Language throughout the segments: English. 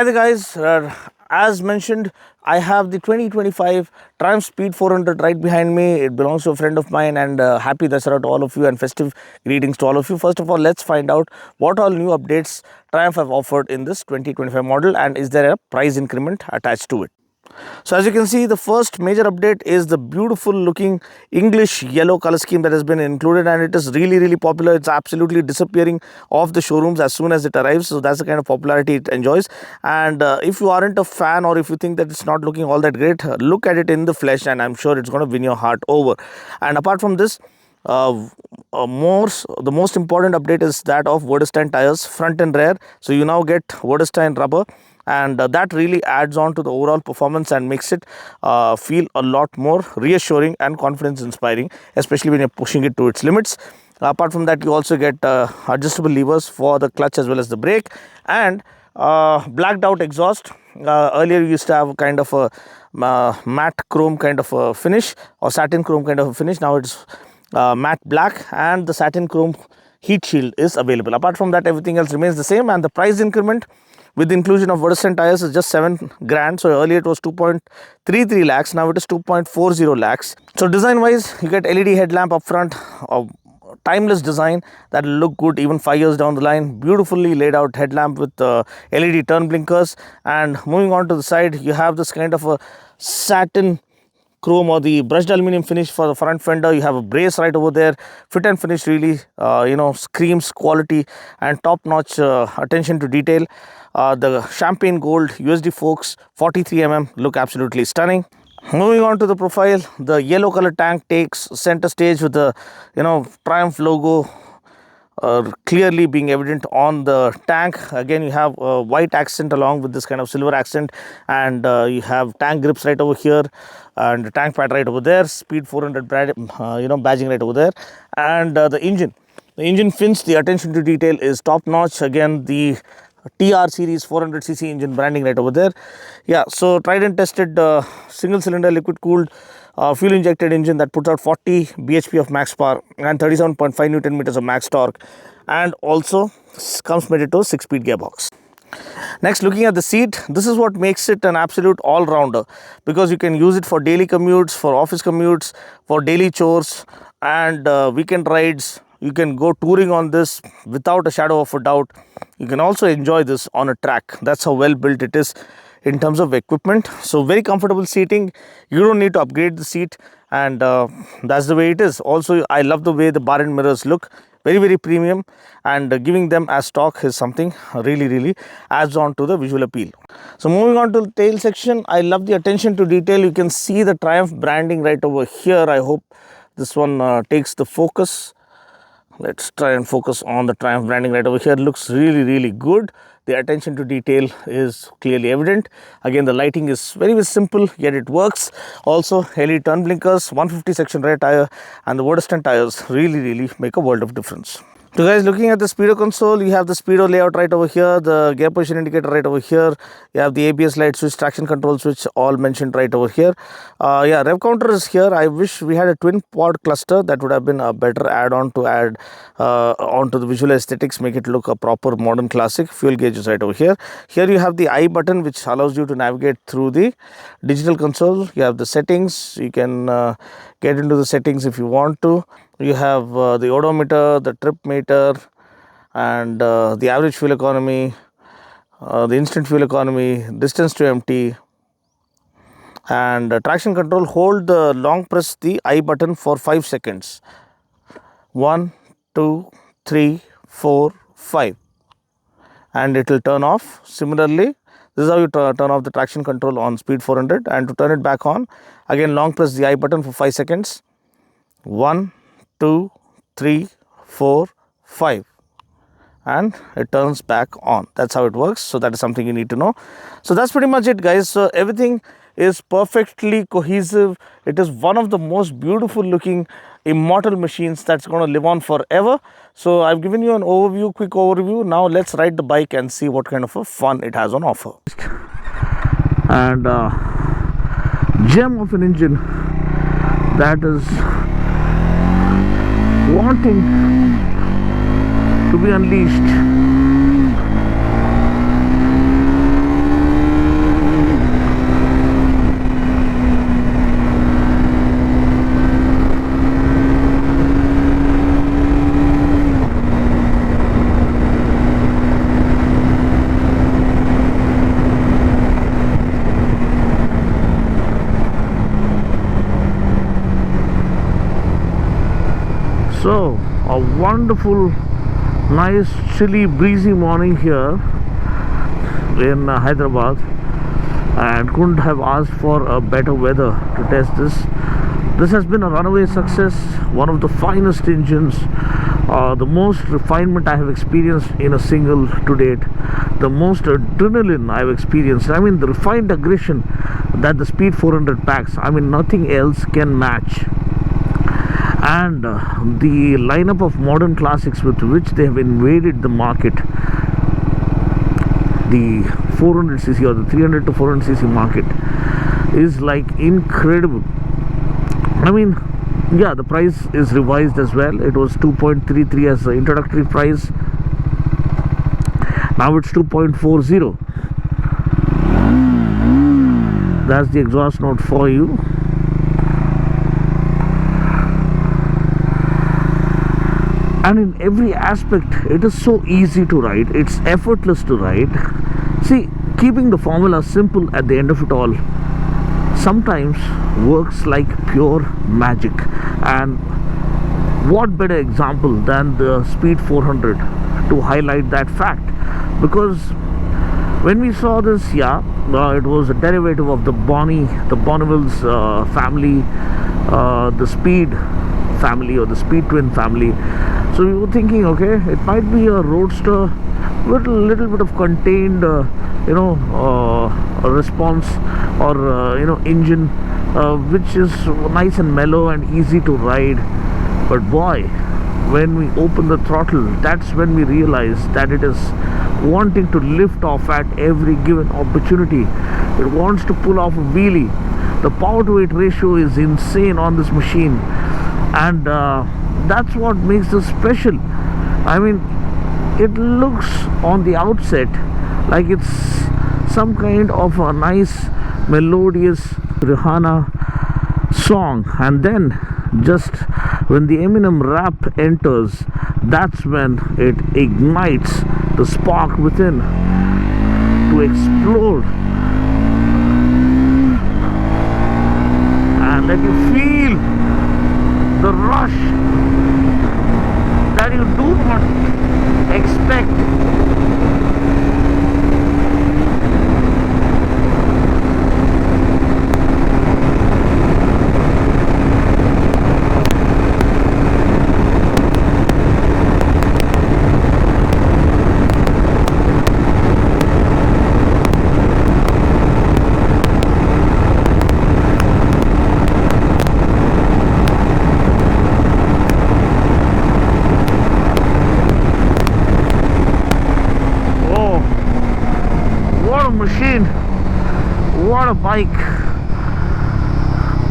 Hi there guys, as mentioned, I have the 2025 Triumph Speed 400 right behind me. It belongs to a friend of mine, and happy Dasara to all of you and festive greetings to all of you. First of all, let's find out what all new updates Triumph have offered in this 2025 model, and is there a price increment attached to it. So as you can see, the first major update is the beautiful looking English yellow color scheme that has been included, and it is really popular. It's absolutely disappearing off the showrooms as soon as it arrives. So that's the kind of popularity it enjoys. And if you aren't a fan, or if you think that it's not looking all that great, look at it in the flesh and I'm sure it's going to win your heart over. And apart from this, the most important update is that of Wordestein tires, front and rear. So you now get Wordestein rubber, and that really adds on to the overall performance and makes it feel a lot more reassuring and confidence inspiring, especially when you're pushing it to its limits. Apart from that, you also get adjustable levers for the clutch as well as the brake, and blacked out exhaust. Earlier you used to have kind of a matte chrome kind of a finish, or satin chrome kind of a finish. Now it's matte black, and the satin chrome heat shield is available. Apart from that, everything else remains the same, and the price increment with the inclusion of Wordestein tires is just 7 grand. So earlier it was 2.33 lakhs, now it is 2.40 lakhs. So design wise, you get LED headlamp up front, timeless design that will look good even 5 years down the line. Beautifully laid out headlamp with LED turn blinkers. And moving on to the side, you have this kind of a satin chrome or the brushed aluminum finish for the front fender. You have a brace right over there. Fit and finish really screams quality and top notch attention to detail. The champagne gold USD forks 43mm look absolutely stunning. Moving on to the profile, the yellow color tank takes center stage with the Triumph logo clearly being evident on the tank. Again, you have a white accent along with this kind of silver accent, and you have tank grips right over here, and the tank pad right over there, Speed 400 badging right over there. And the engine fins, the attention to detail is top notch. Again, the TR series 400cc engine branding right over there. Yeah, so tried and tested single cylinder liquid cooled fuel injected engine that puts out 40 bhp of max power and 37.5 newton meters of max torque, and also comes mated to a 6-speed gearbox. Next, looking at the seat, this is what makes it an absolute all-rounder, because you can use it for daily commutes, for office commutes, for daily chores, and weekend rides. You can go touring on this without a shadow of a doubt. You can also enjoy this on a track. That's how well built it is in terms of equipment. So very comfortable seating. You don't need to upgrade the seat, and that's the way it is. Also, I love the way the bar and mirrors look. Very premium, and giving them as stock is something really adds on to the visual appeal. So moving on to the tail section, I love the attention to detail. You can see the Triumph branding right over here. I hope this one takes the focus. Let's try and focus on the Triumph branding right over here. It looks really good. The attention to detail is clearly evident. Again, the lighting is very simple, yet it works. Also, LED turn blinkers, 150 section rear tire, and the Wordestein tires really make a world of difference. So guys, looking at the speedo console, you have the speedo layout right over here, the gear position indicator right over here, you have the ABS light switch, traction control switch, all mentioned right over here. Yeah, rev counter is here. I wish we had a twin pod cluster. That would have been a better add-on to add onto the visual aesthetics, make it look a proper modern classic. Fuel gauge is right over here. Here you have the I button, which allows you to navigate through the digital console. You have the settings. You can get into the settings if you want to. You have the odometer, the trip meter, and the average fuel economy, the instant fuel economy, distance to empty, and traction control. Hold the long press the I button for 5 seconds. 1, 2, 3, 4, 5, and it will turn off. Similarly, this is how you turn off the traction control on Speed 400, and to turn it back on, again long press the I button for 5 seconds. 1, 2, 3, 4, 5, and it turns back on. That's how it works. So that is something you need to know. So that's pretty much it, guys. So everything is perfectly cohesive. It is one of the most beautiful looking immortal machines that's going to live on forever. So I've given you an overview, quick overview. Now let's ride the bike and see what kind of a fun it has on offer. And gem of an engine that is wanting to be unleashed. So, a wonderful, nice, chilly, breezy morning here in Hyderabad, and couldn't have asked for a better weather to test this. This has been a runaway success, one of the finest engines, the most refinement I have experienced in a single to date, the most adrenaline I've experienced. I mean, the refined aggression that the Speed 400 packs, I mean, nothing else can match. And the lineup of modern classics with which they have invaded the market, the 400cc or the 300 to 400cc market, is like incredible. I mean, yeah, the price is revised as well. It was 2.33 as the introductory price. Now it's 2.40. That's the exhaust note for you. And in every aspect, it is so easy to ride. It's effortless to ride. See, keeping the formula simple at the end of it all sometimes works like pure magic. And what better example than the Speed 400 to highlight that fact? Because when we saw this, it was a derivative of the Bonneville's family, the Speed family or the Speed Twin family. So we were thinking, okay, it might be a roadster with a little bit of contained, response or engine, which is nice and mellow and easy to ride. But boy, when we open the throttle, that's when we realize that it is wanting to lift off at every given opportunity. It wants to pull off a wheelie. The power to weight ratio is insane on this machine, and that's what makes this special. I mean, it looks on the outset like it's some kind of a nice melodious Rihanna song, and then just when the Eminem rap enters, that's when it ignites the spark within to explode and let you feel the rush that you do not expect. Machine, what a bike.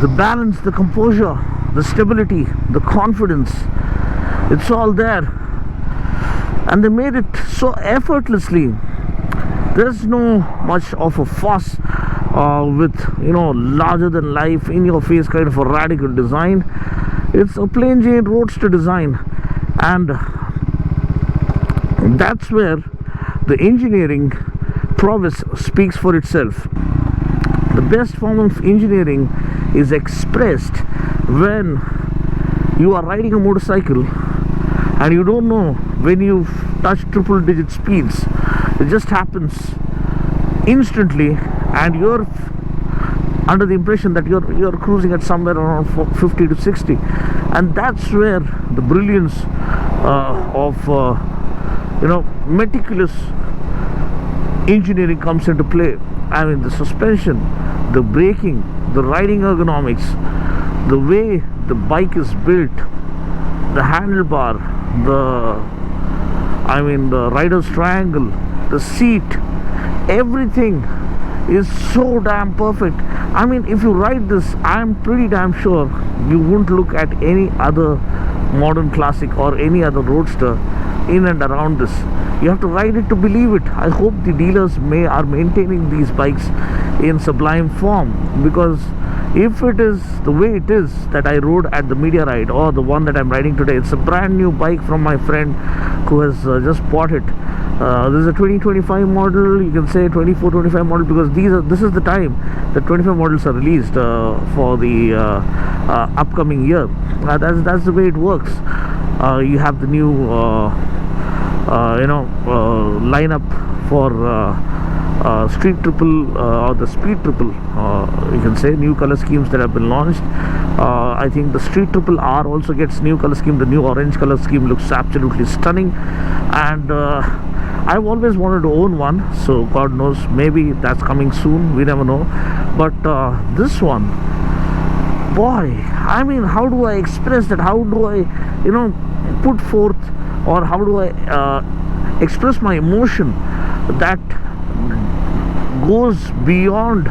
The balance, the composure, the stability, the confidence, it's all there, and they made it so effortlessly. There's no much of a fuss with larger than life, in your face kind of a radical design. It's a plain Jane roadster design, and that's where the engineering prowess speaks for itself. The best form of engineering is expressed when you are riding a motorcycle and you don't know when you've touched triple digit speeds. It just happens instantly, and you're under the impression that you're cruising at somewhere around 50 to 60, and that's where the brilliance of meticulous engineering comes into play. I mean, the suspension, the braking, the riding ergonomics, the way the bike is built, the handlebar, the rider's triangle, the seat, everything is so damn perfect. I mean, if you ride this, I'm pretty damn sure you won't look at any other modern classic or any other roadster in and around this. You have to ride it to believe it. I hope the dealers are maintaining these bikes in sublime form, because if it is the way it is that I rode at the media ride, or the one that I'm riding today, it's a brand new bike from my friend who has just bought it. This is a 2025 model, you can say 24-25 model, because this is the time that 25 models are released for the upcoming year. That's the way it works. You have the new lineup for street triple or the speed triple. You can say new color schemes that have been launched. I think the street triple R also gets new color scheme. The new orange color scheme looks absolutely stunning, and I've always wanted to own one, so God knows, maybe that's coming soon, we never know. But this one, boy, I mean, how do I express that? How do I put forth, or how do I express my emotion that goes beyond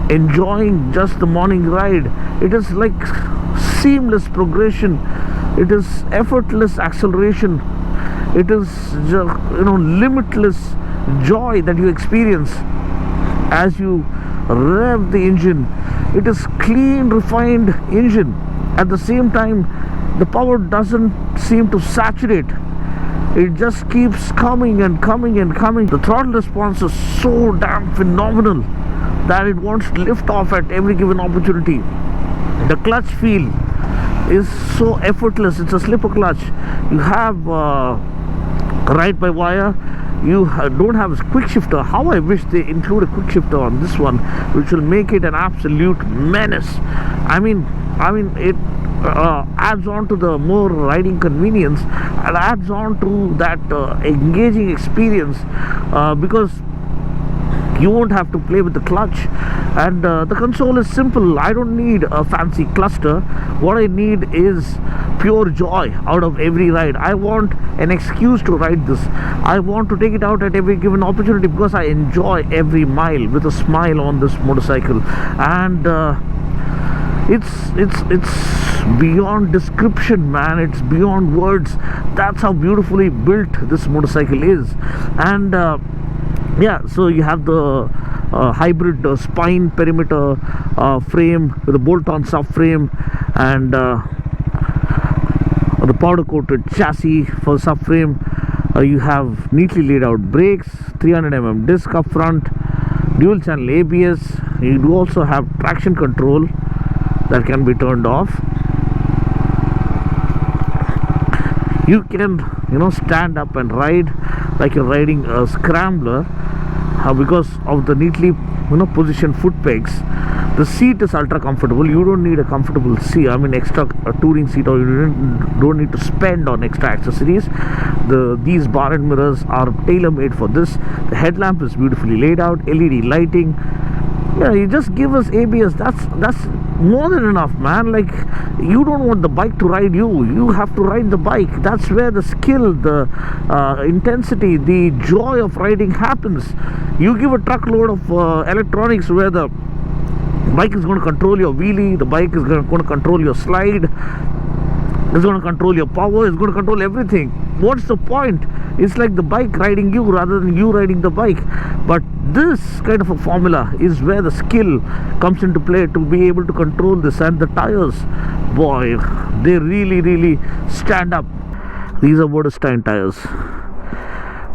enjoying just the morning ride? It is like seamless progression, it is effortless acceleration, it is limitless joy that you experience as you rev the engine. It is clean, refined engine. At the same time, the power doesn't seem to saturate. It just keeps coming and coming and coming. The throttle response is so damn phenomenal that it wants to lift off at every given opportunity. The clutch feel is so effortless. It's a slipper clutch. You have ride by wire. You don't have a quick shifter. How I wish they include a quick shifter on this one, which will make it an absolute menace. I mean it adds on to the more riding convenience, and adds on to that engaging experience, because you won't have to play with the clutch, and the console is simple. I don't need a fancy cluster. What I need is pure joy out of every ride. I want an excuse to ride this. I want to take it out at every given opportunity, because I enjoy every mile with a smile on this motorcycle. And it's beyond description, man. It's beyond words. That's how beautifully built this motorcycle is. And yeah, so you have the hybrid spine perimeter frame with a bolt-on subframe, and the powder coated chassis for subframe. You have neatly laid out brakes, 300mm disc up front, dual channel ABS. You do also have traction control that can be turned off. You can stand up and ride like you're riding a scrambler, because of the neatly positioned foot pegs. The seat is ultra comfortable. You don't need a comfortable seat, extra touring seat, or you don't need to spend on extra accessories. These bar and mirrors are tailor-made for this. The headlamp is beautifully laid out, LED lighting. Yeah, you just give us ABS. That's more than enough, man. Like, you don't want the bike to ride you. You have to ride the bike. That's where the skill, the intensity, the joy of riding happens. You give a truckload of electronics where the bike is going to control your wheelie, the bike is going to control your slide, it's going to control your power, it's going to control everything. What's the point? It's like the bike riding you rather than you riding the bike. But this kind of a formula is where the skill comes into play to be able to control this. And the tires, boy, they really stand up. These are Wurtestein tires.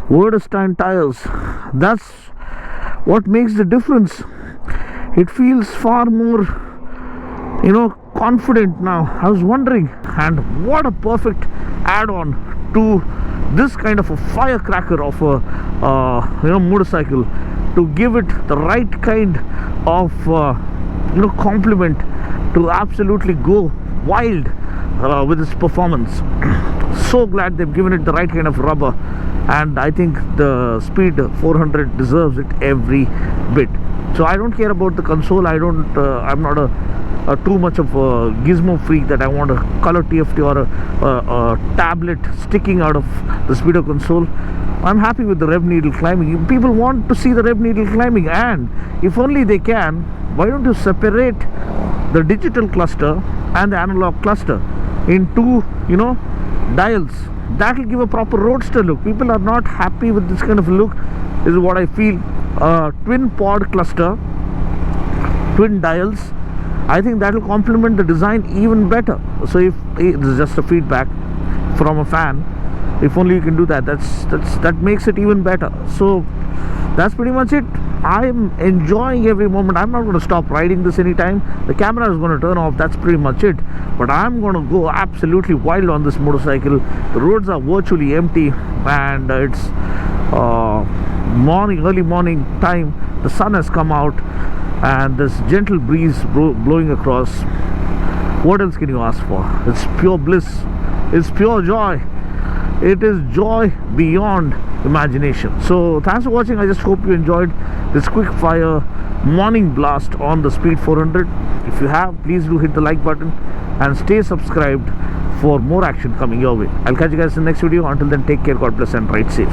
Wurtestein tires, that's what makes the difference. It feels far more confident now. I was wondering, and what a perfect add-on to this kind of a firecracker of a motorcycle, to give it the right kind of compliment, to absolutely go wild with its performance. So glad they've given it the right kind of rubber, and I think the Speed 400 deserves it every bit. So I don't care about the console. I'm not too much of a gizmo freak that I want a color TFT or a tablet sticking out of the Speedo console. I'm happy with the rev needle climbing. People want to see the rev needle climbing, and if only they can, why don't you separate the digital cluster and the analog cluster in two dials? That will give a proper roadster look. People are not happy with this kind of look, is what I feel. Twin pod cluster, twin dials, I think that will complement the design even better. So if this is just a feedback from a fan, if only you can do that, that makes it even better. So that's pretty much it. I'm enjoying every moment. I'm not going to stop riding this anytime. The camera is going to turn off. That's pretty much it. But I'm going to go absolutely wild on this motorcycle. The roads are virtually empty, and it's early morning time. The sun has come out, and this gentle breeze blowing across. What else can you ask for? It's pure bliss. It's pure joy. It is joy beyond imagination. So thanks for watching. I just hope you enjoyed this quick fire morning blast on the Speed 400. If you have, please do hit the like button and stay subscribed for more action coming your way. I'll catch you guys in the next video. Until then, take care, God bless, and ride safe.